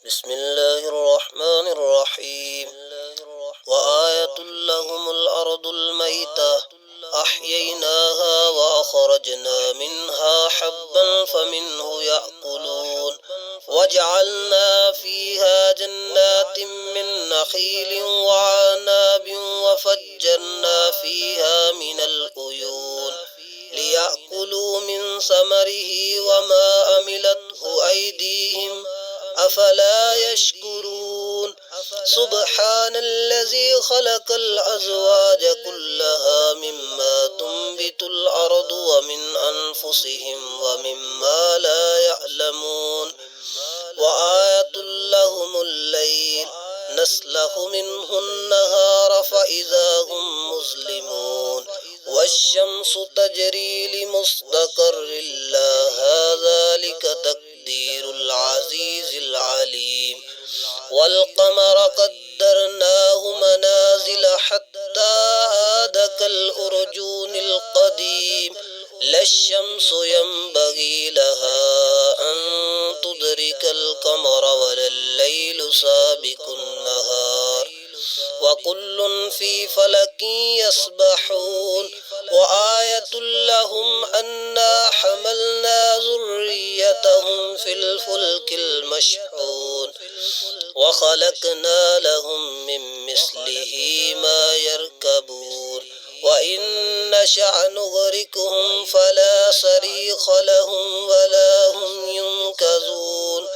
بسم الله الرحمن الرحيم وآية لهم الأرض الميتة أحييناها وأخرجنا منها حبا فمنه يأكلون وجعلنا فيها جنات من نخيل وعناب وفجرنا فيها من العيون ليأكلوا من ثمره وما عملته أيديهم أفلا يشكرون سبحان الذي خلق الأزواج كلها مما تنبت الأرض ومن أنفسهم ومما لا يعلمون وآية لهم الليل نسلخ منه النهار فإذا هم مظلمون والشمس تجري لمستقر لها ذلك تقدير العزيز العليم والقمر قدرناه منازل حتى عاد كالأرجون القديم لا الشمس ينبغي لها أن تدرك القمر ولا الليل سابق النهار وكل في فلك يسبحون وآية لهم أنا حملنا ذريتهم في الفلك المشحون وخلقنا لهم من مثله ما يركبون وإن نشأ نغرقهم فلا صريخ لهم ولا هم ينقذون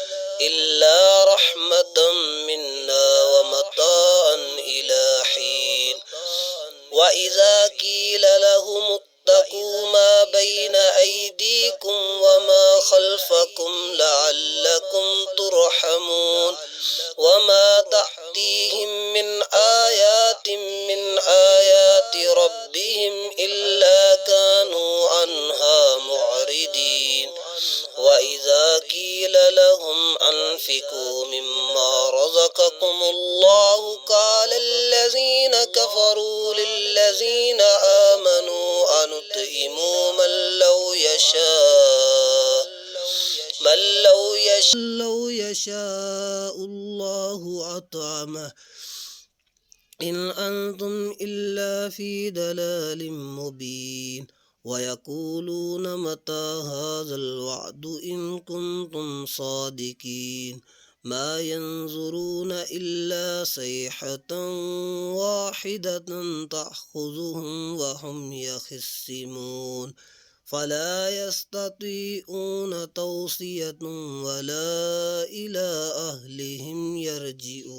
إلا رحمة منا ومتاعا إلى حين وإذا قيل لهم اتقوا ما بين أيديكم وما خلفكم لعلكم ترحمون وما تأتيهم من آيات ربهم إلا كانوا عنها معرضين وإذا قيل لهم أنفقوا مما رزقكم الله قال الذين كفروا للذين آمنوا أنطعم من لو يشاء الله أطعمه إن أنتم إلا في ضلال مبين ويقولون متى هذا الوعد إن كنتم صادقين ما ينظرون إلا صيحة واحدة تأخذهم وهم يخصمون فلا يستطيعون توصية ولا إلى أهلهم يرجعون